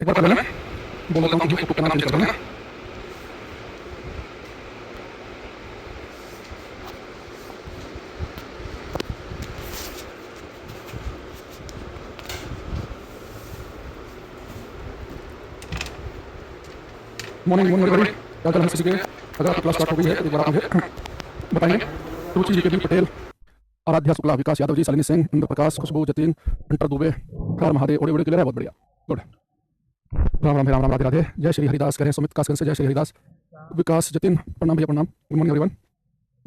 एक बार पहले मैं बोल देता हूँ कि यूट्यूब का नाम चेंज कर दूंगा। मॉर्निंग मॉर्निंग एवरीबॉडी, क्या चल रहा है किसी के? अगर आपकी क्लास स्टार्ट हो गई है तो एक बार आप मुझे बताएंगे। रुचि जी के बी पटेल, आराध्या शुक्ला, विकास यादव जी, शालिनी सिंह, इंद्र प्रकाश, खुशबू, जतीन, अंटर दुबे, हर महादेव, ओडी ओडी क्लियर है, बहुत बढ़िया, गुड। राम राम, राम राम, राधे राधे, जय श्री हरिदास करें, सुमित कासगंज से जय श्री हरिदास, विकास, जतीन, प्रणाम भैया, प्रणाम, गुड मॉर्निंग एवरीवन,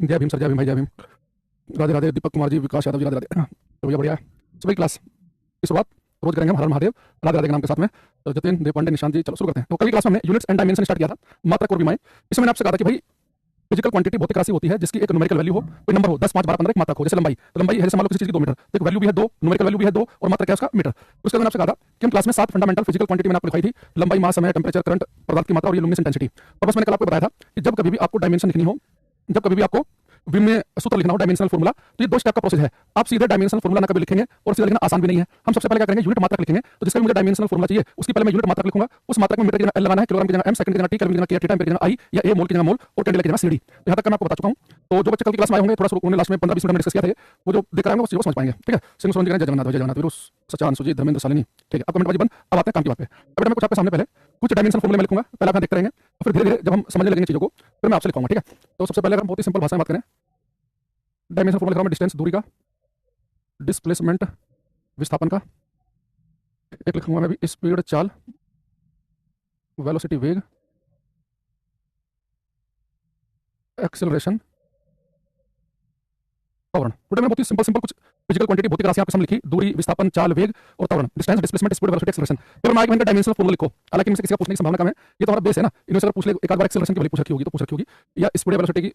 जय भीम सर, जय भीम भाई, जय भीम, राधे राधे, दीपक कुमार जी, विकास यादव जी, राधे राधे, तो भैया बढ़िया है। सुबह क्लास की शुरुआत रोज करेंगे हम हर महादेव राधे राधे के नाम के साथ में। तो जतिन, देव पांडे, निशांत जी, चलो शुरू करते हैं। तो कल की क्लास में हमने यूनिट्स एंड डायमेंशन स्टार्ट किया था, मात्रक और विमाएं। इसमें मैंने आपसे कहा था कि भाई फिजिकल क्वांटिटी भौतिक राशि होती है जिसकी एक न्यूमेरिकल वैल्यू हो, कोई नंबर हो, 10, 5, 12, 15 एक मात्रक हो। जैसे लंबाई, तो लंबाई है जैसे मान लो किसी चीज की 2 मीटर, तो एक वैल्यू भी है 2, न्यूमेरिकल वैल्यू भी है 2 और मात्रक क्या है उसका मीटर। उसके बाद मैंने आपसे कहा था कि हम क्लास में 7 फंडामेंटल फिजिकल क्वांटिटी मैंने आपको लिखाई थी, लंबाई, मास, समय, टेंपरेचर, करंट, पदार्थ की मात्रा और ये लुमिनस इंटेंसिटी। और बस मैंने कल आपको बताया था कि जब कभी भी आपको डायमेंशन लिखनी हो, जब कभी भी आपको विम में सूत्र लिखना हो, डायमेंशनल फॉर्मूला, तो ये 2 स्टेप का प्रोसेस है। आप सीधे डायमेंशनल फॉर्मूला ना कभी लिखेंगे और सीधा लिखना आसान भी नहीं है। हम सबसे पहले क्या करेंगे, यूनिट मात्रक लिखेंगे। तो जिसका भी मुझे डायमेंशनल फॉर्मूला चाहिए उसकी पहले मैं यूनिट मात्रक लिखूंगा। उस मात्रक में मीटर की जगह एल लगाना है, किलोग्राम की जगह एम, सेकंड की जगह टी, केल्विन की जगह के, थीटा, एम्पीयर की जगह आई या ए, मोल की जगह मोल और कैंडेला की जगह सीडी। तो यहाँ तक मैं आपको बता चुका हूँ। तो जो बच्चे कल की क्लास में आए होंगे, थोड़ा सा उन्होंने लास्ट में 15-20 मिनट में डिस्कस किया था, वो जो देख रहे हैं वो चीज़ समझ पाएंगे। ठीक है, सिंह सोन जी, जय जगन्नाथ, जय जगन्नाथ, वीरू, सचान, सुजीत, धर्मेंद्र, शालिनी। ठीक है, आपका मिनट बाजी बंद। अब आते हैं काम की बात पे। अब मैं कुछ आपके सामने पहले कुछ डायमेंशनल फॉर्मूले में लिखूंगा, पहले आप देखते रहेंगे और फिर धीरे धीरे जब हम समझने लगेंगे चीज़ों को फिर मैं आपसे लिखूंगा। ठीक है, तो सबसे पहले हम बहुत ही सिंपल भाषा में बात करें, डायमेंशनल फॉर्मूला लिख रहा हूं मैं, डिस्टेंस दूरी का, डिस्प्लेसमेंट विस्थापन का, एक लिखूंगा मैं भी स्पीड चाल, वेलोसिटी वेग, एक्सेलरेशन, त्वरण। टुडे मैंने बहुत ही सिंपल सिंपल कुछ फिजिकल क्वांटिटी भौतिक राशियां आपके सामने लिखी, दूरी, विस्थापन, चाल, वेग और त्वरण, distance, displacement, speed, velocity, acceleration. फिर मैं इनका डायमेंशनल फॉर्मूला लिखो। हालांकि इनसे किसी का पूछने की संभावना कम है, ये तो हमारा बेस है ना। इनमें से अगर पूछ ले एक आध बार एक्सेलरेशन की वैल्यू पूछ रखी होगी तो पूछ रखी होगी, या स्पीड, वेलोसिटी की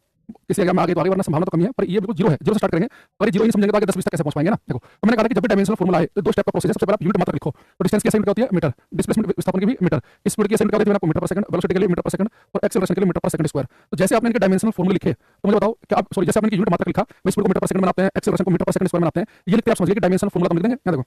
किसी एग्जाम में आगे तो आगे, वरना संभावना तो कम ही है। पर ये बिल्कुल जीरो है, जीरो से स्टार्ट करेंगे। अगर जीरो ही नहीं समझेंगे तो आगे 10-20 तक कैसे पहुंच पाएंगे ना। देखो, तो मैंने कहा कि जब भी डायमेंशनल फॉर्मूला आए तो 2 स्टेप का प्रोसेस है। सबसे पहले आप यूनिट मात्रक लिखो। तो डिस्टेंस की यूनिट क्या होती है, मीटर, डिस्प्लेसमेंट विस्थापन की भी मीटर, स्पीड की यूनिट क्या होती है आपको मीटर पर सेकंड, वेलोसिटी के लिए मीटर पर सेकंड और एक्सेलरेशन के लिए मीटर पर सेकंड स्क्वायर। तो जैसे आपने इनके डायमेंशनल फॉर्मूले लिखे तो मुझे बताओ कि आप सॉरी जैसे आपने यूनिट मात्रक लिखा, स्पीड को मीटर पर सेकंड बनाते हैं, एक्सेलरेशन को मीटर पर सेकंड स्क्वायर बनाते हैं, ये लिखते हैं आप समझिए कि डायमेंशनल फॉर्मूला तो लिख देंगे। यहाँ देखो,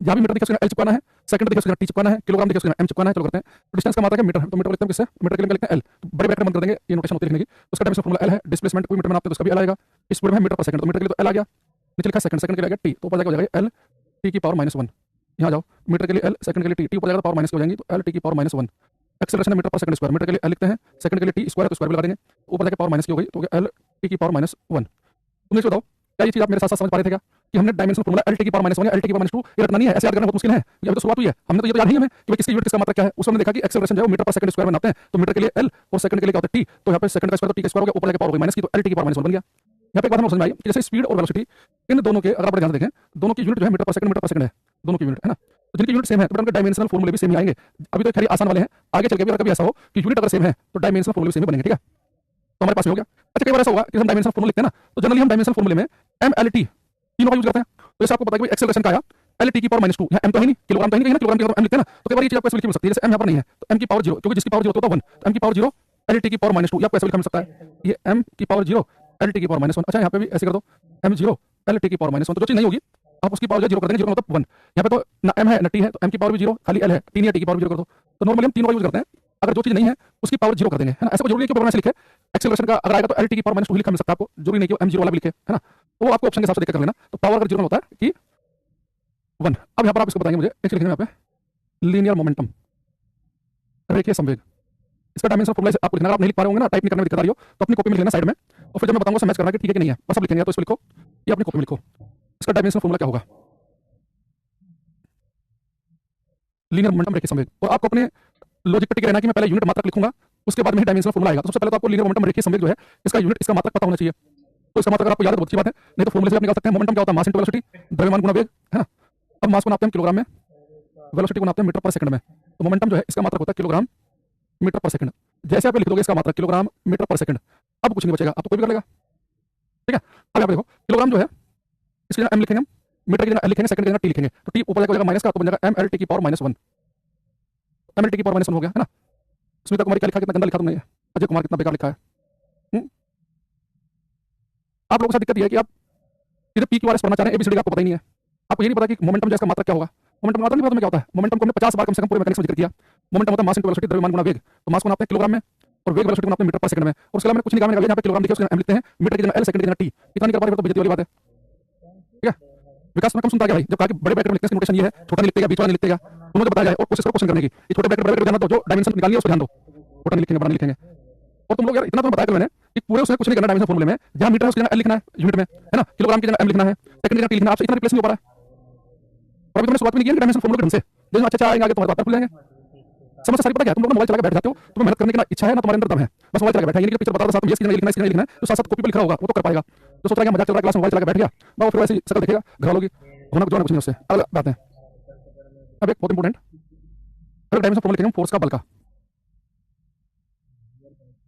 जहाँ भी मीटर दिखे उसके एल चिपकाना है, सेकंड दिखे उसके टी चिपकाना है, किलोग्राम दिखे उसके एम चिपकाना है। चलो करते हैं। तो डिस्टेंस का मात्रक है मीटर, तो मीटर को लिखते हैं किससे, मीटर के लिए लिखते हैं एल। तो बड़े ब्रैकेट बंद कर देंगे, ये नोटेशन होती है लिखने की। उसका डायमेंशनल फॉर्मूला एल है, डिस्प्लेसमेंट कोई मीटर में नापते हैं तो उसका भी एल आएगा, स्पीड में मीटर पर सेकंड तो मीटर के लिए तो एल आ गया, नीचे लिखा सेकंड, सेकंड के लिए आ गया टी, तो ऊपर जाकर हो जाएगा एल टी की पावर -1। यहाँ जाओ, मीटर के लिए एल, सेकंड के लिए टी, टी ऊपर जाएगा पावर माइनस हो जाएंगी, तो एल टी की पावर -1। एक्सेलरेशन मीटर पर सेकंड स्क्वायर, मीटर के लिए एल लिखते हैं, सेकंड के लिए टी स्क्वायर तो स्क्वायर भी लगा देंगे, ऊपर जाकर पावर माइनस की हो गई तो एल टी की पावर -1। तुम बताओ क्या ये चीज आप मेरे साथ साथ समझ पा रहे थे क्या, कि हमने डायमेंशनल फॉर्मूला एल टी की पावर -1 या एल टी की पावर -2 ये रटना नहीं है, ऐसे याद करना बहुत मुश्किल है। ये अभी तो शुरुआत हुई है, हमने तो ये तो याद नहीं है हमें कि किसकी यूनिट किसका मात्रक क्या है। उसमें देखा कि एक्सेलरेशन जो है मीटर पर सेकंड स्क्वायर में नापते हैं, तो मीटर के लिए एल और सेकंड के लिए क्या होता है टी, तो यहाँ पे सेकंड का स्क्वायर तो टी का स्क्वायर हो गया, ऊपर जाके पावर हो गई माइनस की, तो एल टी की पावर -1 बन गया। यहाँ पे एक बात हमें समझ में आई कि जैसे स्पीड और वेलोसिटी इन दोनों के अगर आप ध्यान से देखें, दोनों की यूनिट जो है मीटर पर सेकंड है, दोनों की यूनिट है ना। तो जिनकी यूनिट सेम है तो उनके डायमेंशनल फॉर्मूले भी सेम ही आएंगे। अभी तो खैर आसान वाले हैं, आगे चल के भी अगर कभी ऐसा हो कि यूनिट अगर सेम है तो डायमेंशनल फॉर्मूले सेम ही बनेंगे। ठीक है, तो हमारे पास हो गया। अच्छा, कई बार ऐसा होगा कि हम डायमेंशनल फॉर्मूला लिखते हैं ना, तो जनरली हम डायमेंशनल फॉर्मूले में एम एल टी तीनों का यूज करते हैं। तो जैसे आपको पता है कि एक्सेलरेशन का आया एल टी की पावर -2, यहाँ एम तो है नहीं, किलोग्राम तो है नहीं, किलोग्राम की एम लिखते हैं ना, तो कई बार ये चीज आपको ऐसे लिखी मिल सकती है। जैसे एम यहाँ पर नहीं है तो एम की पावर 0, क्योंकि जिसकी पावर 0 होता है 1, तो एम की पावर 0 एल टी की पावर -2, ये आपको ऐसे लिखा मिल सकता है, ये एम की पावर 0 एल टी की पावर -1। अच्छा, यहाँ पे भी ऐसे कर दो, एम 0 एल टी की पावर -1, तो जो चीज नहीं होगी आप उसकी पावर 0 कर देंगे, 0 मतलब 1। यहाँ पे तो ना एम है ना टी है, तो एम की पावर भी 0, खाली एल है, टी या टी की पावर 0 कर दो। तो नॉर्मली हम तीनों का यूज करते हैं, अगर जो चीज नहीं है उसकी पावर 0 कर देंगे, है ना। ऐसा कोई जरूरी नहीं है कि ऐसे लिखे। एक्सेलरेशन का अगर आएगा तो एल टी की पावर -2 लिखा मिल सकता है आपको, जरूरी नहीं कि एम 0 वाला भी लिखे, है ना। तो वो आपको ऑप्शन के हिसाब से देख कर लेना। तो पावर अगर 0 होता है कि 1। अब यहाँ पर आप इसको बताएंगे मुझे, एक लिखेंगे यहाँ पे लीनियर मोमेंटम, रेखीय संवेग। इसका डायमेंशनल फॉर्मूला आपको लिखना, अगर आप नहीं लिख पा रहे होंगे ना, टाइप नहीं करने में दिक्कत आ रही हो तो अपनी कॉपी में लिखना साइड में, और फिर जब मैं बताऊंगा उससे मैच करना कि ठीक है कि नहीं है, बस आप लिखेंगे तो इसको लिखो या अपनी कॉपी में लिखो। इसका डायमेंशनल फॉर्मूला क्या होगा, लीनियर मोमेंटम, रेखीय संवेग। और आपको अपने लॉजिक पे टिके रहना कि मैं पहले यूनिट मात्रक लिखूंगा, उसके बाद में डायमेंशनल फॉर्मूला आएगा। तो सबसे पहले तो आपको लीनियर मोमेंटम, रेखीय संवेग जो है इसका यूनिट, इसका मात्रक पता होना चाहिए। तो इसका मात्रक अगर आपको याद है बहुत अच्छी बात है, नहीं तो फॉर्मूले से आप निकाल सकते हैं। मोमेंटम क्या होता है, मास इनटू वेलोसिटी, द्रव्यमान गुणा वेग, है ना। अब मास को नापते हैं किलोग्राम में, वेलोसिटी को नापते हैं मीटर पर सेकंड में। तो मोमेंटम जो है इसका मात्रक होता है किलोग्राम मीटर पर सेकंड। जैसे आप लिख दोगे इसका मात्रक किलोग्राम मीटर पर सेकंड, अब कुछ नहीं बचेगा, आपको कोई भी कर लेगा। ठीक है, अब यहाँ पे देखो किलोग्राम जो है इसकी जगह एम लिखेंगे, मीटर की जगह एल लिखेंगे, सेकंड की जगह टी लिखेंगे, तो टी ऊपर जाएगा माइनस का, तो बन जाएगा एम एल टी की पावर -1। एम एल टी की पावर -1 हो गया, है ना। स्मिता कुमारी क्या लिखा, कितना गंदा लिखा तुमने, अजय कुमार कितना बेकार लिखा है। आप लोगों के साथ दिक्कत यह है कि आप इधर पी क्यू आर एस पढ़ना चाह रहे हैं, एबीसीडी आपको पता ही नहीं है। आपको ये नहीं पता कि मोमेंटम जो इसका मात्रक क्या होगा। मोमेंटम मात्रा नहीं पता में क्या होता है। मोमेंटम को हमने 50 बार कम से कम पूरे मैकेनिक्स में जिक्र किया। मोमेंटम होता है मास इनटू वेलोसिटी, द्रव्यमान गुणा वेग। तो मास को नापते हैं किलोग्राम में और वेग वेलोसिटी को नापते हैं मीटर पर सेकंड में। और उसके अलावा मैंने कुछ नहीं काम यहाँ पे किलोग्राम लिखे, उसके एम लिखते हैं, मीटर की जगह एल, सेकंड की जगह टी। इतना नहीं कर पाते तो बेइज्जती वाली बात है, ठीक है। विकास में कम सुनता है भाई, जब कहा कि बड़े ब्रैकेट में लिखने की नोटेशन ये है, छोटा नहीं लिखेगा, बीच वाला नहीं लिखेगा, तुम्हें तो बताया जाए और कोशिश करो क्वेश्चन करने की। ये छोटे ब्रैकेट बड़े ब्रैकेट ध्यान दो, जो डायमेंशन निकालनी है उसको ध्यान दो, छोटा नहीं लिखेंगे, बड़ा नहीं लिखेंगे। और तुम लोग यार इतना तो बताया मैंने कि पूरे उसमें कुछ नहीं करना डायमेंशन फॉर्मूले में, जहां मीटर है उसकी जगह एल लिखना है यूनिट में, है ना, किलोग्राम की जगह एम लिखना है, सेकंड की जगह टी लिखना है, आपसे इतना रिप्लेस नहीं हो पा रहा है। और अभी तुमने शुरुआत में किया डायमेंशन फॉर्मूले ढंग से, जैसे अच्छा आएंगे आगे तुम्हारे बात भूल जाएंगे। समस्या सारी पता क्या है, तुम लोग मोबाइल चला के बैठ जाते हो, तुम्हें मेहनत करने की ना इच्छा है ना तुम्हारे अंदर दम है, बस मोबाइल चला के बैठा है, ये पिक्चर बता रहा था, ये लिखना है, लिखना है, तो साथ साथ कॉपी पे लिखा होगा, वो तो कर पाएगा। जो सोच रहा है मजाक चल रहा है, क्लास में मोबाइल चला के बैठ गया, वो फिर वैसे शकल देखेगा, घर लोगी होना जो कुछ नहीं उससे अलग बात है। अब एक बहुत इंपॉर्टेंट, अगर डायमेंशन फॉर्मूला लिखेंगे फोर्स का, बल का।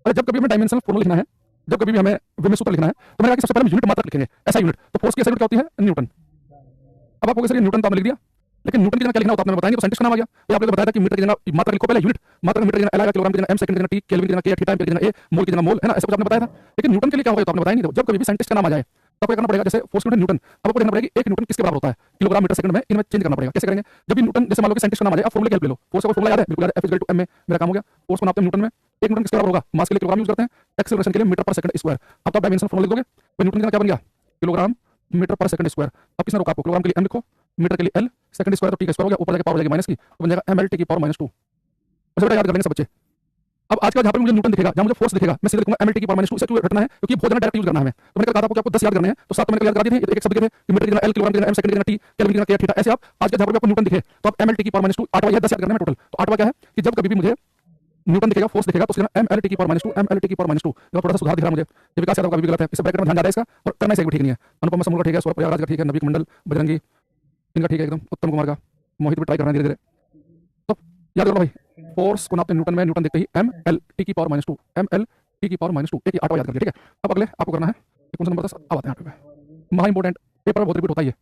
अरे जब कभी हमें डायमेंशनल फॉर्मूला लिखना है, जब कभी भी हमें विमेय सूत्र लिखना है, तो मैंने कहा कि सबसे पहले हम यूनिट मात्रक लिखेंगे, ऐसा यूनिट। तो फोर्स की ऐसा यूनिट क्या होती है, न्यूटन। अब आपको सर न्यूटन तो आपने लिख दिया, लेकिन न्यूटन की जगह क्या लिखना होता है आपने बताएंगे, तो साइंटिस्ट का नाम आ गया। ये आपने बताया था कि मीटर की जगह मात्रक लिखो, पहले यूनिट मात्रक, मीटर की जगह एल आएगा, किलोग्राम की जगह एम, सेकंड की जगह टी, केल्विन की जगह के, थीटा की जगह ए, मोल की जगह मोल, है ना, ऐसा कुछ आपने बताया था। लेकिन न्यूटन के लिए क्या होगा तो आपने बताया नहीं। जब कभी भी साइंटिस्ट का नाम आ जाए तो आपको करना पड़ेगा, जैसे फोर्स यूनिट न्यूटन, अब आपको देखना पड़ेगा कि एक न्यूटन किसके बराबर होता है, किलोग्राम मीटर सेकंड में, इनमें चेंज करना पड़ेगा। कैसे करेंगे, जब भी न्यूटन, जैसे मान लो कि साइंटिस्ट का नाम आ जाए, आप फॉर्मूले की हेल्प ले लो। फोर्स का फॉर्मूला याद है, बिल्कुल याद है, F = m में मेरा काम हो गया। फोर्स को नापते हैं न्यूटन में, एक न्यूटन किसके बराबर होगा, मास के लिए किलोग्राम यूज करते हैं, एक्सेलरेशन के लिए मीटर पर सेकंड स्क्वायर। अब तो आप डायमेंशन फॉर्मूला लिख दोगे, तो न्यूटन का क्या बन गया, किलोग्राम मीटर पर सेकंड स्क्वायर। अब किसने रोका आपको, किलोग्राम के लिए m लिखो, मीटर के लिए l, सेकंड स्क्वायर तो t का स्क्वायर हो गया, ऊपर जाके पावर हो जाएगी माइनस की, तो बन जाएगा ml t की पावर -2। बस बेटा याद कर लेंगे सब बच्चे। अब आज का जहां पर मुझे न्यूटन दिखेगा, जहां मुझे फोर्स दिखेगा, मैं सीधे लिखूंगा ml t की पावर -2। इसे क्यों रटना है, क्योंकि बहुत ज्यादा डायरेक्ट यूज करना है हमें। तो मैंने कहा था आपको कि आपको 10 याद करने हैं, तो 7 मैंने याद करा दिए थे, एक शब्द के थे कि मीटर की जगह l, किलोग्राम की जगह m, सेकंड की जगह t, केल्विन की जगह k, थीटा। ऐसे आप आज के जहां पर आपको न्यूटन दिखे तो आप ml t की पावर -2, 8वां ये 10 याद करना है टोटल। तो 8वां क्या है कि जब कभी भी मुझे न्यूटन दिखेगा, फोर्स दिखेगा, तो उसके नाम ml t की पावर -2, ml t की पावर -2। ये थोड़ा सा सुधार दिख रहा है मुझे, ये विकास यादव का भी गलत है, इसे ब्रैकेट में ध्यान ज्यादा है इसका, और करना इसे भी ठीक नहीं है। अनुपमा समूह का ठीक है, सौरभ प्रयागराज का ठीक है, नवीक मंडल, बजरंगी इनका ठीक है एकदम, उत्तम कुमार का, मोहित भी ट्राई करना धीरे धीरे। तो याद करो भाई, फोर्स को नापते न्यूटन में, न्यूटन देखते ही ml t की पावर -2, ml t की पावर -2, एक 8वां याद कर दिया, ठीक है। अब अगले आपको करना है, कौन सा नंबर था, अब आते हैं 8 पे, महा इंपोर्टेंट, पेपर में बहुत रिपीट होता है ये,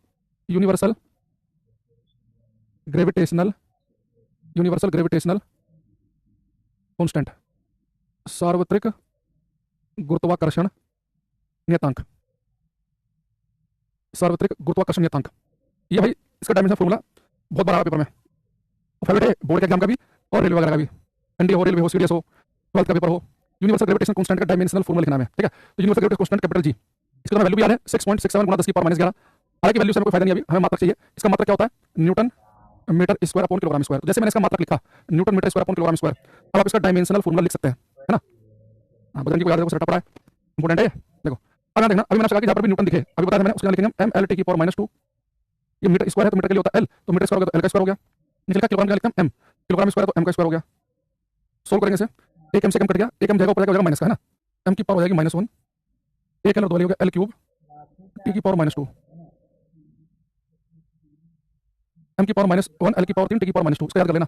universal gravitational, universal gravitational constant, सार्वत्रिक गुरुत्वाकर्षण नियतांक, सार्वत्रिक गुरुत्वाकर्षण नियतांक। ये भाई इसका डायमेंशन फॉर्मूला बहुत बड़ा पेपर में फेवरेट है, बोर्ड के एग्जाम का भी और रेलवे वगैरह का भी, एनडीए हो, रेलवे हो, सीडीएस हो, 12th का पेपर हो। यूनिवर्सल ग्रेविटेशन कांस्टेंट का डायमेंशनल फॉर्मूला लिखना है, ठीक है। तो universal gravitation constant capital G, इसका वैल्यू भी याद है 6.67 गुणा 10 की पावर -11। हालांकि वैल्यू से हमें कोई फायदा नहीं, अभी हमें मात्रक चाहिए। इसका मात्रक क्या होता है, newton metre square upon kilogram square. तो जैसे मैंने इसका मात्रक लिखा newton metre square upon kilogram square, अब आप इसका डायमेंशनल फॉर्मूला लिख सकते हैं, है ना। हाँ, बजरंगी को याद रखो, पड़ा है, इंपोर्टेंट है। देखो अब यहाँ देखना, अभी मैंने कहा कि जहाँ पर भी न्यूटन दिखे, अभी बताया मैंने, उसके लिए लिखेंगे ml t की पावर -2। ये मीटर स्क्वायर है तो मीटर के लिए होता है l, तो मीटर स्क्वायर हो गया तो l का स्क्वायर हो गया। नीचे लिखा किलोग्राम का लिखते हैं m, किलोग्राम स्क्वायर तो m का स्क्वायर हो गया। सोल्व करेंगे इसे, एक m से कम कट गया, एक m जाएगा ऊपर जाएगा माइनस का, है ना, m की पावर हो जाएगी -1, एक l और 2 l हो गया l क्यूब t की पावर -2, m की पावर -1, l की पावर 3, t की पावर -2। इसको याद कर लेना।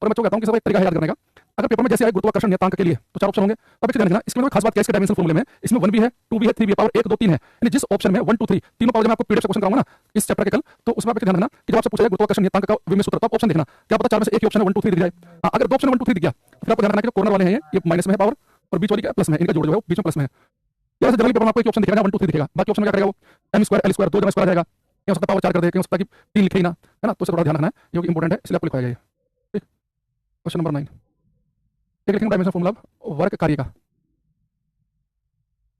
और मैं तो कहता हूं कि सब एक तरीका है याद करने का। अगर पेपर में जैसे आए गुरुत्वाकर्षण नियतांक के लिए तो 4 ऑप्शन होंगे, तब एक ध्यान रखना, इसमें कोई खास बात क्या है, इसके डायमेंशनल फॉर्मूले में इसमें 1 भी है, 2 भी है, 3 भी है, पावर 1 2 3 है। यानी जिस ऑप्शन में 1 2 3 तीनों पावर, मैं आपको पीडीएफ से क्वेश्चन कराऊंगा ना इस चैप्टर के कल, तो उसमें आप ध्यान रखना कि जब आपसे पूछा जाए गुरुत्वाकर्षण नियतांक का विमेय सूत्र, तो आप ऑप्शन देखना, क्या पता 4 में से एक ही ऑप्शन है 1 2 3 दिख जाए। अगर 2 ऑप्शन 1 2 3 दिख गया तो फिर आपको ध्यान रखना कि कॉर्नर वाले हैं ये माइनस में है पावर, और बीच वाली का प्लस में, इनका जोड़ जो है बीच में प्लस में है। या जनरली पेपर में आपको एक ऑप्शन दिखेगा 1 2 3 दिखेगा, बाकी ऑप्शन में क्या करेगा वो m स्क्वायर l स्क्वायर 2 जमा स्क्वायर आ जाएगा, या हो सकता है पावर 4 कर दे, हो सकता है कि 3 लिखे ही ना, है ना। तो इसे थोड़ा ध्यान रखना है, ये इंपॉर्टेंट है, इसलिए आपको लिखवाया गया है। क्वेश्चन नंबर 9, एक लिखेंगे डायमेंशन फॉर्मूला वर्क कार्य का,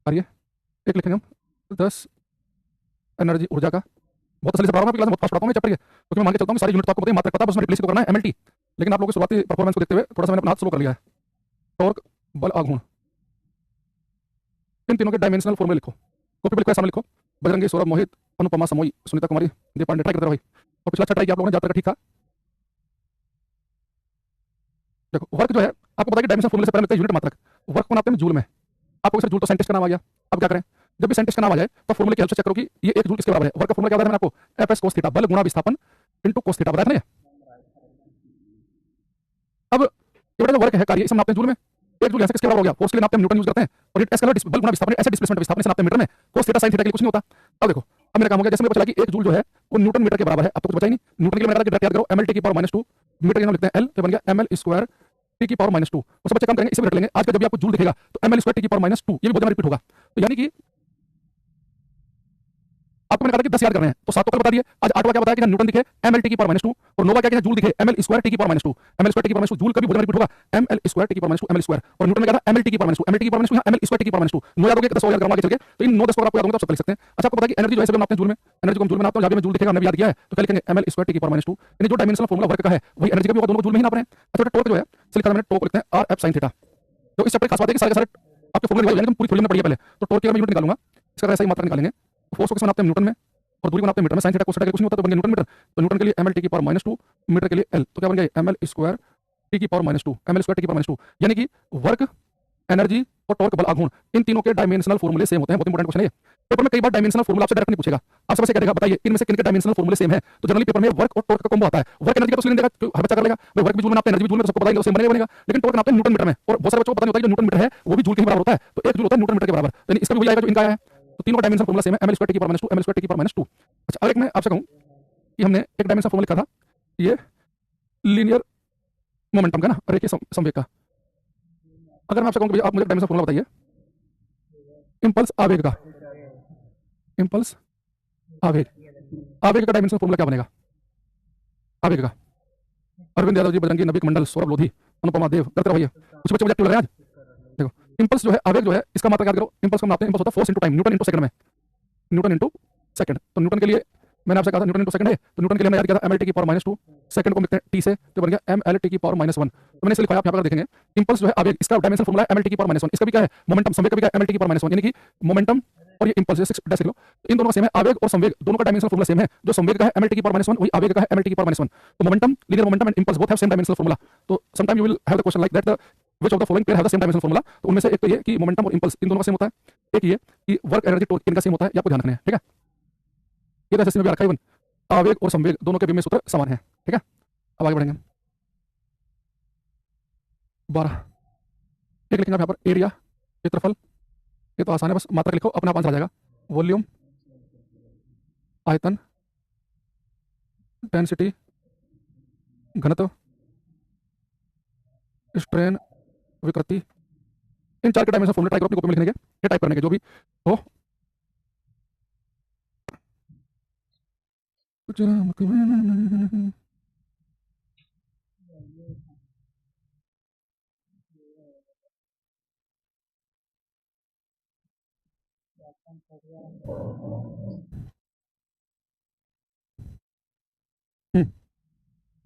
कार्य एक लिखेंगे हम 10 एनर्जी ऊर्जा का। बहुत असली से पढ़ा रहा हूं, क्लास में बहुत फास्ट पढ़ाता हूं मैं चैप्टर के, क्योंकि मैं मान के चलता हूं कि सारी यूनिट तो आपको पता है, मात्रक पता है, बस उसमें रिप्लेस को करना है mlt। लेकिन आप लोगों की शुरुआती परफॉर्मेंस को देखते हुए थोड़ा सा मैंने अपना हाथ स्लो कर लिया है। टॉर्क, बल, आघूर्ण, इन तीनों के डायमेंशनल फॉर्मूले लिखो, कॉपी पे लिखो, सामने लिखो। बजरंगी, सौरभ, मोहित, अनुपमा, समोई, सुनीता कुमारी, दीप पांडे, ट्राई करते रहो भाई। और पिछला अच्छा ट्राई किया आप लोगों ने, जब तक ठीक था। देखो वर्क जो है आपको पता है कि डायमेंशन फॉर्मूले से पहले मिलता है यूनिट मात्रक, वर्क को नापते हैं जूल में। आपको सर जूल तो साइंटिस्ट का नाम आ गया, अब क्या करें, जब भी साइंटिस्ट का नाम आ जाए तो फॉर्मूले की हेल्प से चेक करो कि ये 1 जूल किसके बराबर है। वर्क का फॉर्मूला क्या होता है, मैंने आपको Fs cos थीटा, बल गुणा विस्थापन इनटू cos थीटा बताया था ना। अब ये बड़ा जो वर्क है कार्य, इसे नापते हैं जूल में, 1 जूल यहाँ से किसके बराबर हो गया, फोर्स के लिए नापते हैं न्यूटन यूज करते हैं, और एस का बल गुणा विस्थापन, ऐसे डिस्प्लेसमेंट विस्थापन से नापते हैं मीटर में, cos थीटा sin थीटा के लिए कुछ नहीं होता। अब देखो अब मेरा काम हो गया, जैसे मेरे को चला कि 1 जूल जो है वो न्यूटन मीटर के बराबर है, अब तो कुछ बचा ही नहीं। न्यूटन के लिए मैंने डायरेक्ट याद करो ml t की पावर -2, मीटर के नाम लिखते हैं l, तो बन गया ml स्क्वायर t की पावर -2। उस बच्चे काम करेंगे, इसे भी रख लेंगे। आज का जब भी आपको जूल दिखेगा तो ml स्क्वायर t की पावर -2, ये भी बहुत बार रिपीट होगा। तो यानी कि आपको मैंने कहा था कि 10 याद करने हैं, तो 7 तो कल बता दिए। आज 8वां क्या बताया कि न्यूटन दिखे ml टी की पावर -2 और 9वां क्या कि जूल दिखे ml स्क्वायर टी की पावर -2। ml स्क्वायर टी की पावर -2 जूल कभी भुजा रिपीट होगा ml स्क्वायर टी की पावर -2 ml स्क्वायर, और न्यूटन में क्या था ml टी की पावर -2 ml टी की पावर -2 यहाँ ml स्क्वायर टी की पावर -2। 9 याद हो गए, 10 और याद करवा के चल के, तो इन 9 10 को आपको याद होंगे तो आप सब लिख सकते हैं। अच्छा, आपको पता है कि एनर्जी जो है हम नापते हैं जूल में, एनर्जी को हम जूल में नापते हैं, जब में जूल दिखेगा हमने याद किया है, तो क्या लिखेंगे ml स्क्वायर टी की पावर -2। यानी जो डायमेंशनल फॉर्मूला वर्क का है वही एनर्जी का भी होगा, दोनों को जूल में ही नाप रहे हैं। अच्छा, टॉर्क जो है लिखा मैंने, टॉर्क लिखते हैं r f sin थीटा। तो इस चैप्टर की खास बात है कि सारे आपके फॉर्मूले यानी पूरी थ्योरी में पढ़िए पहले, तो टॉर्क की मैं यूनिट निकालूंगा, इसका ऐसा ही मात्रा निकालेंगे। फोर्स को किसमें नापते हैं न्यूटन में, और दूरी को नापते हैं मीटर में, sin थीटा cos थीटा कुछ नहीं होता तो बन गया न्यूटन मीटर। तो न्यूटन के लिए ml टी की पावर -2, मीटर के लिए l, तो क्या बन गया ml स्क्वायर टी की पावर -2, ml स्क्वायर टी की पावर -2। यानी कि वर्क, एनर्जी और टॉर्क बल आघूर्ण इन तीनों के डायमेंशनल फॉर्मूले सेम होते हैं। बहुत इंपॉर्टेंट क्वेश्चन है ये, पेपर में कई बार डायमेंशनल फॉर्मूला आपसे डायरेक्ट नहीं पूछेगा, आपसे बस कहेगा बताइए इनमें से किनके डायमेंशनल फॉर्मूले सेम है। तो जनरली पेपर में वर्क और टॉर्क का कॉम्बो आता है। वर्क एनर्जी का तो सिलेंडर देगा, हर बच्चा कर लेगा भाई, वर्क भी जूल में नापते हैं, एनर्जी भी जूल में, तो सबको पता ही सेम बनेगा, लेकिन टॉर्क नापते हैं न्यूटन मीटर में, और बहुत सारे बच्चों को पता नहीं होता है जो न्यूटन मीटर है वो भी जूल के बराबर होता है, तो 1 जूल होता है न्यूटन मीटर के बराबर, यानी इसका भी वही आएगा जो इनका आया है। तो तीनों का डायमेंशन फॉर्मूला सेम है, ml स्क्वायर टी की पावर -2 ml स्क्वायर टी की पावर -2। अच्छा, अगर मैं आपसे कहूं कि हमने एक डायमेंशन फॉर्मूला लिखा था, ये लीनियर मोमेंटम का ना, रेखीय संवेग का, अगर मैं आपसे कहूं कि भैया आप मुझे डायमेंशन फॉर्मूला बताइए इंपल्स आवेग का, इंपल्स आवेग, आवेग का डायमेंशन फॉर्मूला क्या बनेगा आवेग का? अरविंद यादव जी, बजरंगी, नबीक मंडल, सौरभ लोधी, अनुपमा देव, करते रहिए, कुछ बच्चे मुझे एक्टिव लग रहे हैं आज। देखो, इंपल्स जो है, आवेग जो है, इसका मात्रा याद करो, इंपल्स को हम नापते हैं, इंपल्स होता है force into time, Newton into second में, न्यूटन इनटू सेकंड। तो न्यूटन के लिए मैंने आपसे कहा था न्यूटन इनटू सेकंड है, तो न्यूटन के लिए हमने याद किया था ml टी की पावर -2, सेकंड को लिखते हैं टी से, तो बन गया ml टी की पावर -1। तो मैंने इसे लिखा है, आप यहां पर देखेंगे इंपल्स जो है आवेग, इसका डायमेंशन फॉर्मूला है ml टी की पावर -1, इसका भी क्या है मोमेंटम, संवेग का भी क्या है ml टी की पावर -1, यानी कि मोमेंटम और ये इंपल्स 6 डैश लिख लो, इन दोनों का सेम है, आवेग और संवेग दोनों का डायमेंशनल फॉर्मूला सेम है। जो संवेग का है ml टी की पावर -1 वही आवेग का है ml टी की पावर -1। तो momentum, linear momentum and impulse both have same dimensional formula. तो sometime you will have the question like that, the which of the following pair have the same dimensional formula. तो उनमें से एक तो ये कि मोमेंटम और इंपल्स इन दोनों का सेम होता है, एक ये कि वर्क, एनर्जी, टॉर्क इनका सेम होता है, ये आपको ध्यान रखना है, ठीक है। ये तो ऐसे में भी रखा है, इवन आवेग और संवेग दोनों के विमेय सूत्र समान है, ठीक है। अब आगे बढ़ेंगे 12, एक लिखेंगे यहाँ पर एरिया, क्षेत्रफल, ये तो आसान है, बस मात्रा लिखो अपना आंसर आ जाएगा। वॉल्यूम, आयतन, डेंसिटी, घनत्व, स्ट्रेन, विकृति, इन 4 के डायमेंशन फॉर्मूले ट्राई करो अपनी कॉपी में लिखने के, ये टाइप करने के जो भी हो।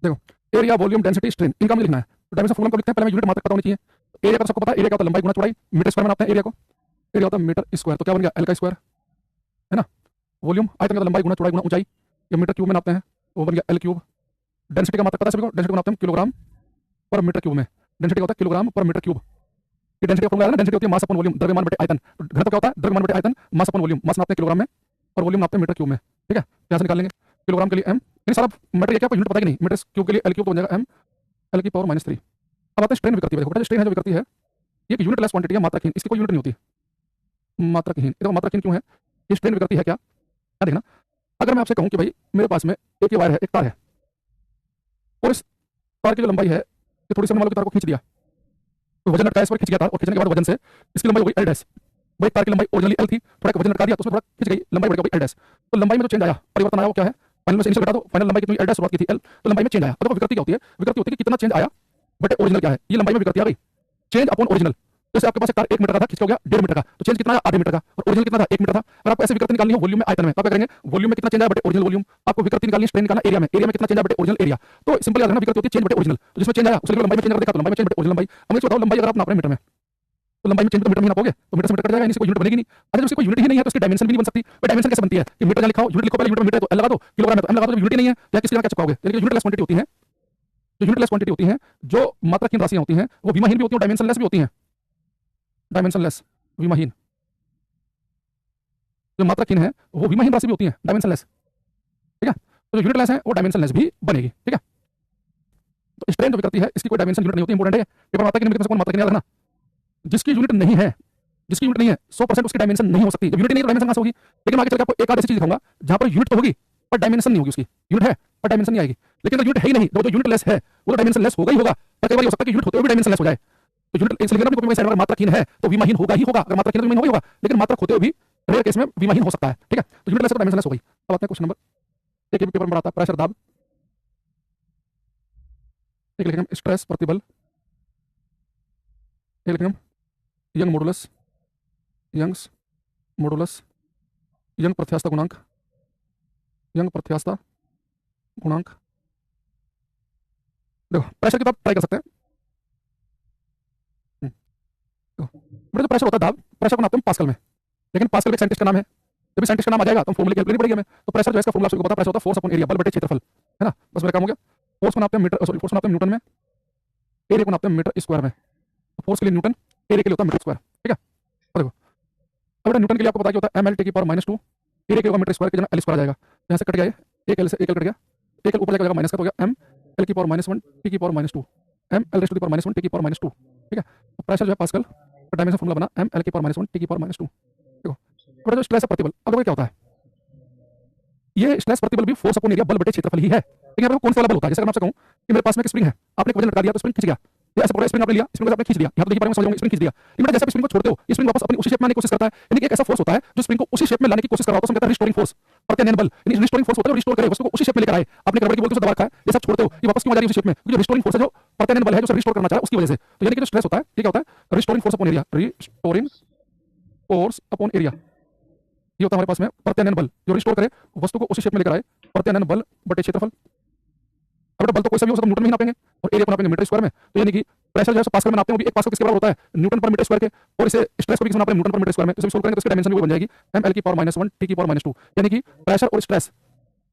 देखो, एरिया, वॉल्यूम, डेंसिटी, स्ट्रेन इनका मुझे लिखना है। तो डायमेंशन फॉर्मूला को लिखते हैं, पहले मैं यूनिट मात्रा पता होनी चाहिए। एरिया का सबको पता है, एरिया क्या होता है लंबाई गुना चौड़ाई, मीटर स्क्वायर में नापते हैं एरिया को, एरिया होता है मीटर स्क्वायर, तो क्या बन गया एल का स्क्वायर, है ना। वॉल्यूम, आयतन का लंबाई गुना चौड़ाई गुना ऊंचाई, ये मीटर क्यूब में नापते हैं, वो बन गया एल क्यूब। डेंसिटी का मात्रा पता है सभी को, डेंसिटी को नापते हैं किलोग्राम पर मीटर क्यूब में, डेंसिटी होता है किलोग्राम पर मीटर क्यूब। ये डेंसिटी का फॉर्मूला है ना, डेंसिटी होती है मास अपन वॉल्यूम, द्रव्यमान बटे आयतन। तो घनत्व क्या होता है, द्रव्यमान बटे आयतन, मास अपन वॉल्यूम, मास नापते हैं किलोग्राम में और वॉल्यूम नापते हैं मीटर क्यूब में, ठीक है। यहाँ से निकाल लेंगे किलोग्राम के लिए एम, यानी सारा मीटर क्या आपको यूनिट पता है कि नहीं, मीटर क्यूब के लिए एल क्यूब हो जाएगा एम एल की पावर -3। अब आते हैं स्ट्रेन विकृति पे, देखो स्ट्रेन है जो विकृति है, ये यूनिट लेस क्वांटिटी है, मात्राहीन, इसकी कोई यूनिट नहीं होती, मात्राहीन। देखो मात्राहीन क्यों है, ये स्ट्रेन विकृति है क्या, क्या देखना। अगर मैं आपसे कहूं कि भाई मेरे पास में एक वायर है, एक तार है, और इस तार की जो लंबाई है ये थोड़ी सी मान लो कि तार को खींच दिया, तो वजन लटकाया इस पर, खींच गया तार, और खींचने के बाद वजन से इसकी लंबाई हो गई एल डैश। भाई तार की लंबाई ओरिजिनली एल थी, थोड़ा वजन लटका दिया तो उसमें थोड़ा खींच गई, लंबाई बढ़ गई एल डैश। तो लंबाई में जो चेंज आया, परिवर्तन आया, वो क्या है, फाइनल में से इनिशियल घटा दो, फाइनल लंबाई कितनी एल डैश शुरुआत की थी एल, तो लंबाई में चेंज आया। तो विकृति क्या होती है, विकृति होती है कि कितना चेंज आया बट ओरिजिनल क्या है, ये लंबाई में विकृति आ गई, चेंज अपॉन ओरिजिनल। जैसे आपके पास एक तार 1 मीटर का था, खींच हो गया 1.5 मीटर का, तो चेंज कितना आया, आधे मीटर का, और ओरिजिनल कितना था 1 मीटर था। अगर आपको ऐसे विकृति निकालनी हो वॉल्यूम में, आयतन में, तो आप क्या करेंगे, वॉल्यूम में कितना चेंज आया बटे ओरिजिनल वॉल्यूम, आपको विकृति निकालनी है, स्ट्रेन निकालना एरिया में, एरिया में कितना चेंज आया बटे ओरिजिनल एरिया। तो सिंपल याद रखना, विकृति होती है चेंज बटे ओरिजिनल, तो जिसमें चेंज आया उसके लिए लंबाई में चेंज कर देखा, तो लंबाई में चेंज बटे ओरिजिनल लंबाई। अब मुझे बताओ लंबाई अगर आप नाप रहे हैं मीटर में, तो लंबाई में चेंज तो मीटर में नापोगे, तो मीटर से मीटर कट जाएगा, इसकी कोई यूनिट बनेगी नहीं। अगर उसकी कोई यूनिट ही नहीं है तो उसकी डायमेंशन भी नहीं बन सकती। तो डायमेंशन कैसे बनती है कि मीटर लिखा हो, यूनिट लिखो, पहले यूनिट में मीटर है तो एल लगा दो, किलोग्राम है तो एम लगा दो, जब यूनिट ही नहीं है तो किसके क्या चिपकाओगे। यानी यूनिट लेस क्वांटिटी होती है, जो यूनिट लेस क्वांटिटी होती है, जो मात्राहीन राशियां होती हैं वो विमाहीन भी होती हैं, डायमेंशन लेस भी होती हैं, डायमेंशन लेस विमाहीन। जो मात्राहीन है वो विमाहीन राशि भी होती है, डायमेंशन लेस, ठीक है। तो जो यूनिट लेस है वो डायमेंशन लेस भी बनेगी, ठीक है। तो स्ट्रेन जो विकृति है इसकी कोई डायमेंशन यूनिट नहीं होती, इंपॉर्टेंट है, पेपर आता है कि नहीं, कौन मात्राहीन याद रखना, जिसकी यूनिट नहीं है, जिसकी यूनिट नहीं है 100% उसकी डायमेंशन नहीं हो सकती। जब यूनिट नहीं है तो डायमेंशन कहां से होगी। लेकिन आगे चल के आपको एक आध ऐसी चीज दिखाऊंगा जहां पर यूनिट तो होगी पर डायमेंशन नहीं होगी, उसकी यूनिट है पर डायमेंशन नहीं आएगी। लेकिन अगर यूनिट है ही नहीं, जो यूनिट लेस है वो तो डायमेंशन लेस होगा ही होगा, पर कई बार हो सकता है कि यूनिट होते हुए भी डायमेंशन लेस हो जाए। तो यूनिट एक सेकंड में कोई साइड अगर मात्राहीन है तो विमाहीन होगा ही होगा, अगर मात्राहीन तो विमाहीन होगा ही होगा, लेकिन मात्रा होते हुए भी रेयर केस में विमाहीन हो सकता है, ठीक है। तो यूनिटलेस तो डायमेंशनलेस हो गई। अब आते हैं क्वेश्चन नंबर एक, के पेपर में आता है प्रेशर दाब, एक लिखेंगे हम स्ट्रेस प्रतिबल, एक लिखेंगे हम Young modulus, Young's modulus, Young प्रत्यास्थता गुणांक, यंग प्रत्यास्थता गुणांक। देखो प्रेशर की तो आप ट्राई कर सकते हैं। देखो जो प्रेशर होता है दाब, प्रेशर को नापते हैं पास्कल में, लेकिन पास्कल एक साइंटिस्ट का नाम है। जब भी साइंटिस्ट का नाम आ जाएगा तो फॉर्मूले की हेल्प लेनी पड़ेगी हमें। तो प्रेशर जो है इसका फॉर्मूला आपको पता है, प्रेशर होता है फोर्स अपॉन एरिया, बल बटे क्षेत्रफल, है ना। बस मेरा काम हो गया। फोर्स को नापते हैं मीटर, सॉरी फोर्स को नापते हैं न्यूटन में, एरिया को नापते हैं मीटर स्क्वायर में। तो फोर्स के लिए न्यूटन, एरिया के लिए होता है मीटर स्क्वायर, ठीक है। तो देखो अब न्यूटन के लिए आपको पता क्या होता है, एम एल टी की पावर -2, एरिया के होगा मीटर स्क्वायर के जगह एल स्क्वायर आ जाएगा। यहाँ से कट गया, एक एल से एक एल कट गया, एक एल ऊपर जाएगा माइनस का, तो हो गया एम एल की पावर -1 टी की power -2, M L raised to the power -1 T की पावर -2, ठीक है। तो प्रेशर जो है पास्कल का डायमेंशन फॉर्मूला बना एम एल की पावर -1 टी की पावर -2। देखो बड़ा जो स्ट्रेस है प्रतिबल, अब देखो क्या होता है, ये स्ट्रेस प्रतिबल भी फोर्स अपॉन एरिया बल बटे क्षेत्रफल ही है। लेकिन यहाँ पे कौन सा वाला बल होता है, जैसे मैं आपसे कहूँ कि मेरे पास में एक स्प्रिंग है, आपने एक वजन लटका दिया तो स्प्रिंग खिंच गया, या ऐसा पूरा स्प्रिंग आपने लिया, स्प्रिंग को आपने खींच दिया, यहाँ तो देखिए पाएंगे, समझ रहे स्प्रिंग खींच दिया। लेकिन जैसे आप स्प्रिंग को छोड़ते हो, स्प्रिंग वापस अपनी उसी शेप में आने की कोशिश करता है, यानी कि एक ऐसा फोर्स होता है जो स्प्रिंग को उसी शेप में लाने की कोशिश कर रहा होता है, उसको कहते हैं रिस्टोरिंग फोर्स, प्रत्यानयन बल। यानी रिस्टोरिंग फोर्स होता है जो रिस्टोर करे वस्तु को उसी शेप में लेकर आए। आपने रबड़ की बॉल को दबा रखा है, जैसे आप छोड़ते हो ये वापस क्यों आ जा रही है उसी शेप में, क्योंकि रिस्टोरिंग फोर्स है जो प्रत्यानयन बल है, जो रिस्टोर करना चाह रहा है उसकी वजह से। तो यानी कि जो स्ट्रेस होता है ये क्या होता है, restoring force upon area, restoring force upon area, ये होता है हमारे पास में प्रत्यानयन बल, जो रिस्टोर करे वस्तु को उसी शेप में लेकर आए, प्रत्यानयन बल बटे क्षेत्रफल। अब बल तो कोई सा भी हो सकता है, न्यूटन में ही नापेंगे, और एरिया को नापेंगे मीटर स्क्वायर में। तो यानी कि प्रेशर जो है पास्कल में नापते हैं, वो भी एक पास्कल किसके बराबर होता है, न्यूटन पर मीटर स्क्वायर के, और इसे स्ट्रेस को भी किसमें नापते हैं, न्यूटन पर मीटर स्क्वायर में। तो जब सोल्व करेंगे तो इसकी डायमेंशन भी बन जाएगी एम एल की पावर -1 टी की पावर -2। यानी कि प्रेशर और स्ट्रेस,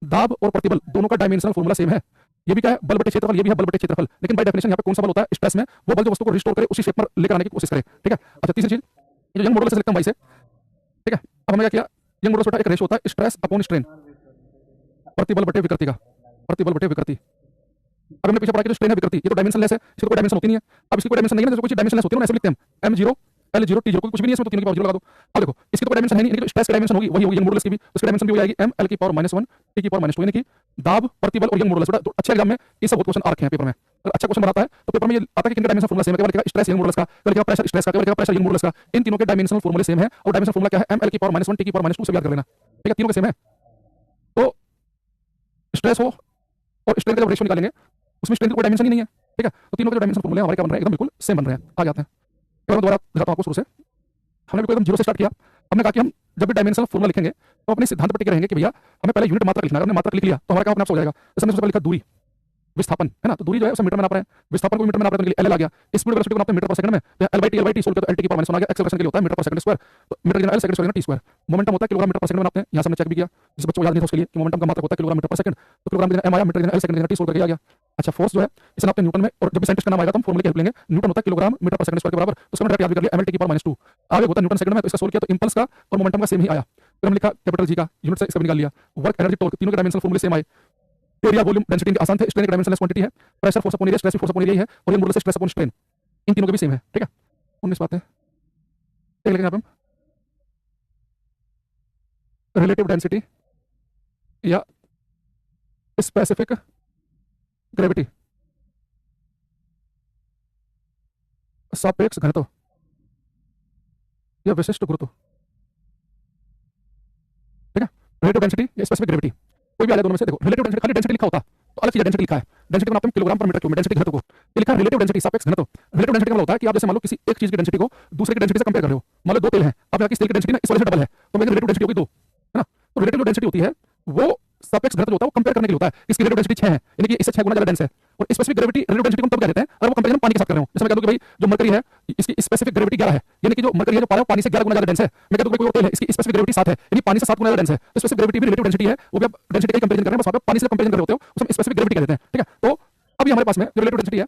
दाब और प्रतिबल दोनों का डायमेंशनल फॉर्मूला सेम है। ये भी क्या है, बल बटे क्षेत्रफल, ये भी है बल बटे क्षेत्रफल। लेकिन बाय डेफिनेशन यहाँ पे कौन सा बल होता है स्ट्रेस में, वो बल जो वस्तु को रिस्टोर करे उसी शेप पर लेकर आने की कोशिश करे, ठीक है। अच्छा तीसरी चीज, ये जो यंग मॉडुलस से लिखता हूं भाई से, ठीक है। अब हमने क्या किया, यंग मॉडुलस होता है एक रेशियो होता है स्ट्रेस अपॉन स्ट्रेन, प्रतिबल बटे विकृति का, प्रतिबल बटे विकृति। अब हमने पीछे पढ़ा कि जो स्ट्रेन है विकृति, ये तो डायमेंशनलेस है, इसकी कोई डायमेंशन होती नहीं है। अब इसकी कोई डायमेंशन नहीं है ना, जैसे कोई डायमेंशनलेस होती है ना, ऐसे लिखते हैं हम m0 l0 t0, कुछ भी नहीं है इसमें, तो तीनों की पावर 0 लगा दो। अब देखो इसकी तो कोई डायमेंशन है नहीं, लेकिन स्ट्रेस की डायमेंशन होगी, वही होगी यंग मॉडुलस की भी, तो इसकी डायमेंशन भी हो जाएगी m l की पावर -1 t की पावर -2। यानी कि दाब, प्रतिबल और यंग मॉडुलस, बेटा अच्छे एग्जाम में ये सब बहुत क्वेश्चन आ रखे हैं पेपर में। अगर अच्छा क्वेश्चन बनाता है तो पेपर में ये आता है कि किनका डायमेंशन फॉर्मूला सेम है, केवल लिखा स्ट्रेस यंग मॉडुलस का, केवल लिखा प्रेशर स्ट्रेस का, केवल लिखा प्रेशर यंग मॉडुलस का। इन तीनों के डायमेंशनल फॉर्मूले सेम है, और डायमेंशन फॉर्मूला क्या है, m l की पावर -1 t की पावर -2 से याद कर लेना, ठीक है। तीनों के सेम है। तो स्ट्रेस हो और स्ट्रेन का जब रेशियो निकालेंगे उसमें स्ट्रेन की कोई डायमेंशन ही नहीं है, ठीक है। तो तीनों के जो डायमेंशन फॉर्मूले हमारे क्या बन रहे हैं, एकदम बिल्कुल सेम बन रहे हैं। आ जाते हैं, मैं दोबारा दिखाता हूं आपको शुरू से। हमने बिल्कुल एकदम जीरो से स्टार्ट किया। हमने कहा कि हम जब भी डायमेंशनल फॉर्मूला लिखेंगे तो अपने सिद्धांत पर टिके रहेंगे कि भैया हमें पहले यूनिट मात्रक लिखना है। हमने मात्रक लिख लिया तो हमारा काम अपने आप से हो जाएगा। जैसे हमने सबसे पहले लिखा दूरी, विस्थापन, है ना, तो दूरी जो है उसे मीटर में नाप रहे हैं, विस्थापन को मीटर में नाप रहे हैं, तो एल आ गया। स्पीड वेलोसिटी को नापते हैं मीटर पर सेकंड में, तो L/T सोल्व किया तो L/T की पावर -1 आ गया। एक्सेलरेशन के लिए होता है मीटर पर सेकंड स्क्वायर, तो मीटर की जगह L, second square T square. Momentum होता है किलोग्राम मीटर पर सेकंड में नापते हैं, यहां से हमने चेक भी किया, जिस बच्चों को याद नहीं था उसके लिए कि मोमेंटम का मात्रक होता है किलोग्राम मीटर पर सेकंड, तो किलोग्राम की जगह M आया, मीटर की जगह L, सेकंड की जगह T सोल्व करके आ गया। अच्छा फोर्स जो है इसे नापते हैं न्यूटन में, और जब भी साइंटिस्ट का नाम आएगा तो हम फॉर्मूले की हेल्प लेंगे। न्यूटन होता है किलोग्राम मीटर पर सेकंड स्क्वायर के बराबर, तो उसको हमने डायरेक्ट याद भी कर लिया, mL/T की पावर -2 आगे होता है न्यूटन सेकंड में। तो इसका सोल्व किया तो इंपल्स का और मोमेंटम का सेम ही आया। फिर हमने लिखा कैपिटल G का यूनिट से इसका भी निकाल लिया, वर्क एनर्जी टॉर्क, तीनों के डायमेंशनल फॉर्मूले सेम आए। एरिया वॉल्यूम डेंसिटी आसान थे, स्ट्रेन की डायमेंशनलेस क्वांटिटी है, pressure force upon area, stress force upon area है, और Young modulus stress upon strain, इन तीनों के भी सेम है, ठीक है। 19 बातें देख लेंगे आप हम। रिलेटिव डेंसिटी या स्पेसिफिक ग्रेविटी, सापेक्ष घनत्व या विशिष्ट गुरुत्व, ठीक है। रिलेटिव डेंसिटी या स्पेसिफिक ग्रेविटी, कोई भी आ जाए दोनों में से। देखो रिलेटिव डेंसिटी खाली डेंसिटी लिखा होता तो अलग चीज डेंसिटी लिखा है, डेंसिटी को नापते हैं किलोग्राम पर मीटर क्यूब में, डेंसिटी घनत्व को ये लिखा है रिलेटिव डेंसिटी, सापेक्ष घनत्व। रिलेटिव डेंसिटी का मतलब होता है कि आप जैसे मान लो किसी एक चीज की डेंसिटी को दूसरे की डेंसिटी से कंपेयर कर रहे हो। मान लो दो तेल हैं, आप यहाँ की तेल की डेंसिटी ना इस वाले से डबल है, तो मेरी रिलेटिव डेंसिटी होगी 2, है ना। तो रिलेटिव डेंसिटी होती है वो सापेक्ष घनत्व होता है, वो कंपेयर करने के लिए होता है। इसकी रिलेटिव डेंसिटी 6 है, यानी कि इससे 6 गुना ज्यादा डेंस है। और स्पेसिफिक ग्रेविटी रिलेटिव डेंसिटी को तब कहते हैं अगर वो कंपैरिजन पानी के साथ कर रहे हो। जैसे मैं कह दूं कि भाई जो मरकरी है इसकी स्पेसिफिक ग्रेविटी 11 है, यानी कि जो मरकरी है जो पाया पानी से 11 गुना ज्यादा डेंस है। मैं कह दूं कोई और तेल है इसकी स्पेसिफिक ग्रेविटी 7 है, यानी पानी से 7 गुना ज्यादा डेंस है। तो स्पेसिफिक ग्रेविटी भी रिलेटिव डेंसिटी है, वो भी आप डेंसिटी का कंपैरिजन कर रहे हैं, बस आप पानी से कंपैरिजन कर रहे होते हो, उसमें स्पेसिफिक ग्रेविटी कह देते हैं, ठीक है। तो अभी हमारे पास में रिलेटिव डेंसिटी है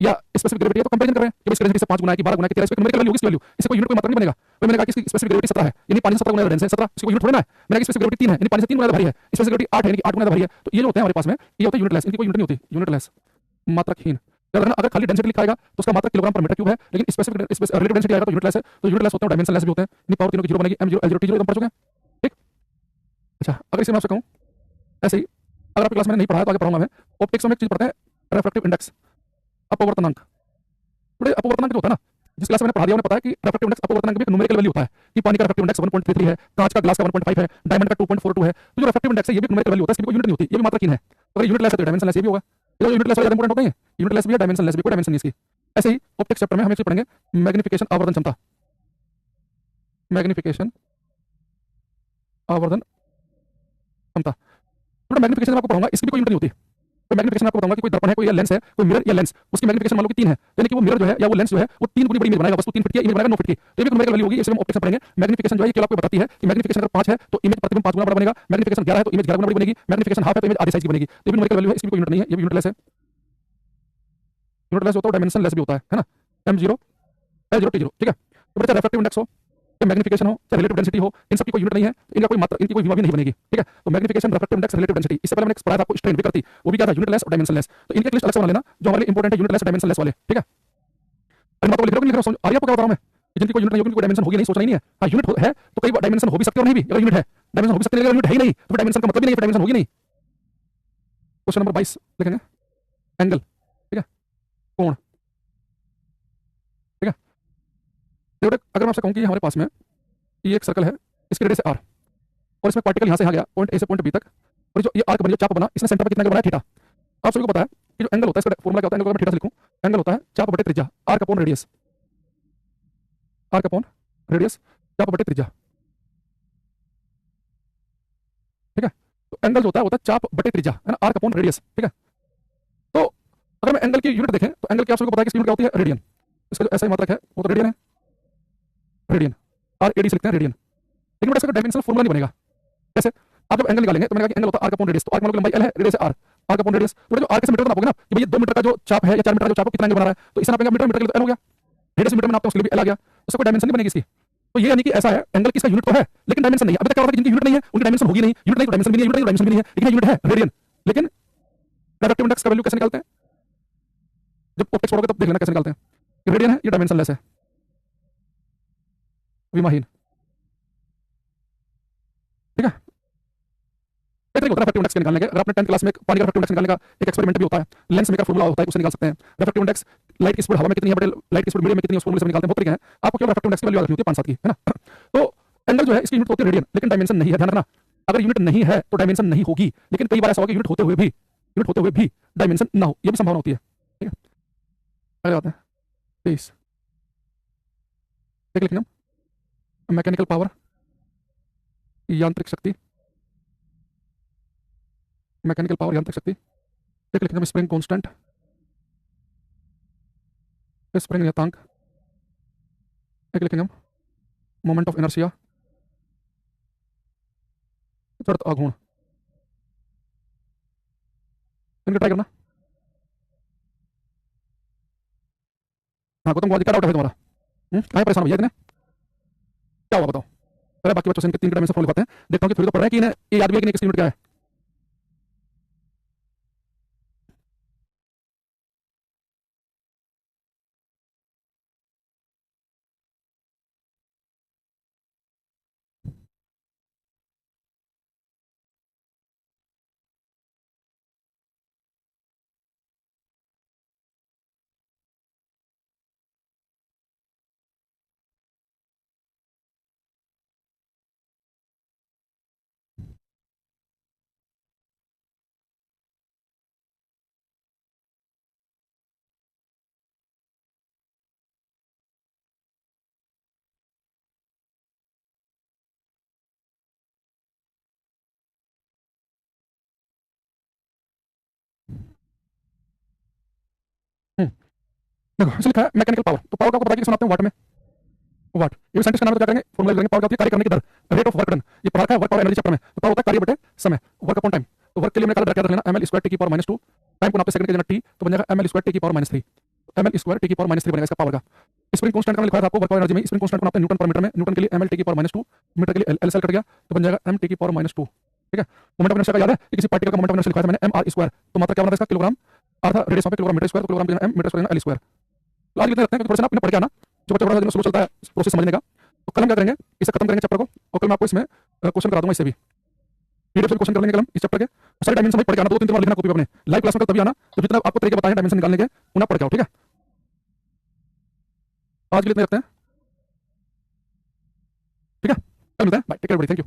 या स्पेसिफिक ग्रेविटी है, तो कंपैरिजन कर रहे हैं कि इसकी डेंसिटी से 5 गुना है कि 12 गुना है कि 13, इसकी न्यूमेरिकल वैल्यू होगी, वैल्यू इससे कोई यूनिट कोई मात्रा नहीं बनेगा। तो मैंने कहा कि इसकी स्पेसिफिक ग्रेविटी 17 है, यानी पानी से 17 गुना ज्यादा डेंस है, 17 इसको यूनिट थोड़ा ना है। मैंने कहा स्पेसिफिक ग्रेविटी 3 है, यानी पानी से 3 गुना ज्यादा भारी है, स्पेसिफिक ग्रेविटी 8 है, यानी कि 8 गुना ज्यादा भारी है। तो ये जो होते हैं हमारे पास में ये होता है यूनिटलेस, इनकी कोई यूनिट नहीं होती, यूनिटलेस, मात्रकहीन। अगर खाली डेंसिटी लिखा आएगा तो उसका मात्रक किलोग्राम पर मीटर क्यूब है, लेकिन स्पेसिफिक रिलेटिव डेंसिटी आएगा तो यूनिटलेस है। तो यूनिटलेस होते हैं, डायमेंशनलेस भी होते हैं, यानी पावर तीनों की 0 बनेगी, m0 l0 t0 एकदम पढ़ चुके हैं, ठीक। अच्छा अगर इसे मैं आपसे कहूं ऐसे ही, अगर आपकी क्लास में नहीं पढ़ा है तो आगे पढ़ाऊंगा मैं। ऑप्टिक्स में एक चीज पढ़ते हैं, रिफ्रैक्टिव इंडेक्स, अपवर्तनांक। थोड़े अपवर्तनांक जो होता है ना, जिस क्लास में मैंने पढ़ा दिया उन्हें पता है कि रिफ्रैक्टिव इंडेक्स अपवर्तनांक भी न्यूमेरिकल वैल्यू होता है कि पानी का रिफ्रैक्टिव इंडेक्स 1.33 है, कांच का ग्लास का 1.5 है, डायमंड का 2.42 है। तो जो रिफ्रैक्टिव इंडेक्स है ये भी न्यूमेरिकल वैल्यू होता है, इसकी कोई यूनिट नहीं होती, ये भी मात्रकीन है। तो अगर यूनिट लेस है तो डायमेंशन लेस ये भी होगा। ये यूनिट लेस ज्यादा इंपॉर्टेंट होते हैं, यूनिट लेस भी है, डायमेंशन लेस भी, कोई डायमेंशन नहीं इसकी। ऐसे ही ऑप्टिक्स चैप्टर में हम एक चीज पढ़ेंगे, मैग्निफिकेशन आवर्धन क्षमता, मैग्निफिकेशन आवर्धन क्षमता। तो मैग्निफिकेशन में आपको पढ़ाऊंगा, इसकी भी कोई यूनिट नहीं होती। तो मैग्निफिकेशन आपको बताऊंगा कि कोई दर्पण है, कोई लेंस है, कोई मिरर या लेंस, उसकी मैग्निफिकेशन मान लो कि 3 है, यानी कि वो मिरर जो है या वो लेंस जो है वो 3 गुनी बड़ी इमेज बनाएगा, वस्तु 3 फीट की इमेज बनाएगा 9 फीट की। तो ये भी न्यूमेरिकल वैल्यू होगी, इसे हम ऑप्टिक्स में पढ़ेंगे। मैग्निफिकेशन जो है ये केवल आपको बताती है कि मैग्निफिकेशन अगर 5 है तो इमेज प्रतिबिंब 5 गुना बड़ा बनेगा, मैग्निफिकेशन 11 है तो इमेज 11 गुना बड़ी बनेगी, मैग्निफिकेशन हाफ है तो इमेज आधी साइज की बनेगी। ये भी न्यूमेरिकल वैल्यू है, इसकी कोई यूनिट नहीं है, ये भी यूनिटलेस है। यूनिटलेस होता है, डायमेंशन लेस भी होता है ना। m0 l0 t0, ठीक है। तो बच्चा रिफ्रैक्टिव इंडेक्स हो, चाहे मैग्निफिकेशन हो, चाहे रिलेटिव डेंसिटी हो, इन सब की कोई यूनिट नहीं है, इनका कोई मात्रा, इनकी कोई विमा भी नहीं बनेगी, ठीक है। तो magnification, refractive index, relative density, इससे पहले मैंने पढ़ाया था आपको स्ट्रेन विकृति, वो भी क्या था, यूनिटलेस और डायमेंशनलेस। तो इनके लिस्ट अलग से बना लेना जो हमारे लिए इंपॉर्टेंट है, यूनिटलेस और डायमेंशनलेस वाले, ठीक है। अरे मैं तो लिख रहा हूं, लिख रहा हूं, आ रही है आपको क्या बता रहा हूं मैं, जिनकी कोई यूनिट नहीं होगी, कोई डायमेंशन होगी नहीं, सोचना ही नहीं है। हां यूनिट है तो कई डायमेंशन हो भी सकते और नहीं भी, अगर यूनिट है डायमेंशन हो भी सकते हैं, अगर यूनिट है ही नहीं तो डायमेंशन का मतलब ही नहीं, डायमेंशन होगी नहीं। क्वेश्चन नंबर 22 लिखेंगे, एंगल, ठीक है, कोण, ठीक है। देखो अगर मैं आपसे कहूं कि हमारे पास में ये एक सर्कल है, इसकी रेडियस है r और इसमें पार्टिकल यहां से यहां गया पॉइंट a से पॉइंट b तक, और जो ये आर्क बनी, जो चाप बना, इसने सेंटर पर कितना एंगल बनाया, थीटा। आप सभी को पता है कि जो एंगल होता है इसका फॉर्मूला क्या होता है, एंगल को मैं थीटा से लिखूं, एंगल होता है चाप बटे त्रिज्या, arc upon radius, arc upon radius, चाप बटे त्रिज्या, ठीक है। तो एंगल जो होता है वो होता है चाप बटे त्रिज्या, है ना, आर्क अपॉन रेडियस, ठीक है। तो अगर मैं एंगल की यूनिट देखें तो एंगल की आप सभी को पता है कि इसकी यूनिट क्या होती है, रेडियन। इसका जो ऐसा ही मात्रक है वो तो रेडियन है, रेडियन, आर एडी से लिखते हैं रेडियन। लेकिन बेटा इसका डायमेंशनल फॉर्मूला नहीं बनेगा। जैसे आप जब एंगल निकालेंगे तो मैंने कहा कि एंगल होता है आर्क अपॉन रेडियस, तो आर्क मान लो कि लंबाई l है, रेडियस है r, आर्क अपॉन रेडियस। तो जो आर्क से मीटर तो नापोगे ना कि भाई ये 2 मीटर का जो चाप है या 4 मीटर का जो चाप है कितना एंगल बना रहा है, तो इसे नापेंगे मीटर, मीटर के लिए तो l हो गया, रेडियस मीटर में नापते हैं उसके लिए भी l आ गया, तो उसका कोई डायमेंशन नहीं बनेगी इसकी। तो ये यानी कि ऐसा है, एंगल की इसका यूनिट तो है लेकिन डायमेंशन नहीं है। अभी तक क्या होता है कि जिनकी यूनिट नहीं है उनकी डायमेंशन होगी नहीं, यूनिट नहीं तो डायमेंशन भी नहीं है, यूनिट नहीं तो डायमेंशन भी नहीं है, लेकिन यूनिट है रेडियन। लेकिन रिफ्रैक्टिव इंडेक्स का वैल्यू कैसे निकालते हैं, जब ऑप्टिक्स पढ़ोगे तब देख लेना कैसे निकालते हैं। ये रेडियन है, ये डायमेंशनलेस है, विमाहीन, ठीक है। एक तरीका होता है रिफ्रैक्टिव इंडेक्स के निकालने के। अगर आपने 10th क्लास में पानी का रिफ्रैक्टिव इंडेक्स निकालने का एक एक्सपेरिमेंट भी होता है, लेंस मेकर फॉर्मूला होता है, उससे निकाल सकते हैं। रिफ्रैक्टिव इंडेक्स, लाइट की स्पीड हवा में कितनी है बटे लाइट की स्पीड मीडियम में कितनी है, उस फॉर्मूले से निकालते हैं, बहुत तरीके हैं। आपको केवल रिफ्रैक्टिव इंडेक्स की वैल्यू याद रखनी होती है 5-7 की, है ना। तो एंगल जो है इसकी यूनिट होती है रेडियन, लेकिन डायमेंशन नहीं है, ध्यान रखना। अगर यूनिट नहीं है तो डायमेंशन नहीं होगी, लेकिन कई बार ऐसा होगा यूनिट होते हुए भी डायमेंशन ना हो, ये भी संभावना होती है, ठीक है। अगले बात है 23, देख लेंगे हम, मैकेनिकल पावर, यांत्रिक शक्ति, मैकेनिकल पावर, यांत्रिक शक्ति। एक लिखेंगे हम स्प्रिंग कांस्टेंट, स्प्रिंग नियतांक। एक लिखेंगे हम मोमेंट ऑफ इनर्शिया, जड़त आघूर्ण। इनका ट्राई करना। हाँ गौतम, क्या डाउट है तुम्हारा, कहाँ परेशान भैया इतने, क्या हुआ बताओ। पहले बाकी बच्चों से इनके 3 डायमेंशन फॉर्मूले लिखवाते हैं, देखता हूँ कि थोड़ी तो पढ़ रहे हैं कि इन्हें ये याद भी है कि नहीं किसकी यूनिट क्या है। देखो इसलिए लिखा है मैकेनिकल पावर, तो पावर का आपको पता है कि सुनाते हैं वाट में, वाट। ये साइंटिस्ट का नाम तो क्या करेंगे, फॉर्मूला करेंगे, पावर क्या होती है, कार्य करने की दर, रेट ऑफ वर्क डन। ये पढ़ा है वर्क और एनर्जी चैप्टर में। तो पावर होता है कार्य बटे समय, वर्क अपॉन टाइम। तो वर्क के लिए मैंने क्या रख लेना, ml स्क्वायर टी की पावर -2, टाइम को नापते सेकंड के जगह टी, तो बन जाएगा ml स्क्वायर टी की पावर -3, ml स्क्वायर टी की पावर -3 बनेगा इसका पावर का। स्प्रिंग कांस्टेंट का लिखा था आपको वर्क और एनर्जी में, स्प्रिंग कांस्टेंट को नापते हैं न्यूटन पर मीटर में, न्यूटन के लिए ml टी की पावर -2, मीटर के लिए l सेल कट गया तो बन जाएगा m टी की पावर -2, ठीक है। मोमेंट ऑफ इनर्शिया का याद है कि किसी पार्टिकल का मोमेंट ऑफ इनर्शिया लिखा था मैंने mr स्क्वायर, तो मात्रा क्या बना था इसका, किलोग्राम, आधा रेडियस पे किलोग्राम मीटर स्क्वायर, तो किलोग्राम के जगह m, मीटर स्क्वायर के जगह l स्क्वायर। तो आज कितने रखते हैं क्योंकि थोड़ा सा ना आपने पढ़ के आना, जो बच्चा थोड़ा सा स्लो चलता है प्रोसेस समझने का। तो कल हम क्या करेंगे, इसे खत्म करेंगे चैप्टर को, और कल मैं आपको इसमें क्वेश्चन करा दूंगा इससे भी, पीडीएफ से क्वेश्चन कर लेंगे कल हम इस चैप्टर के। सारे डायमेंशन पढ़ के आना, 2-3 बार लिखना कॉपी पे अपने, लाइव क्लास में कल तभी आना जब जितना आपको तरीके बताए हैं डायमेंशन निकालने के उन्हें पढ़ के आओ, ठीक है। आज के लिए इतने रखते हैं, ठीक है, कल मिलते हैं, bye, take care, thank you.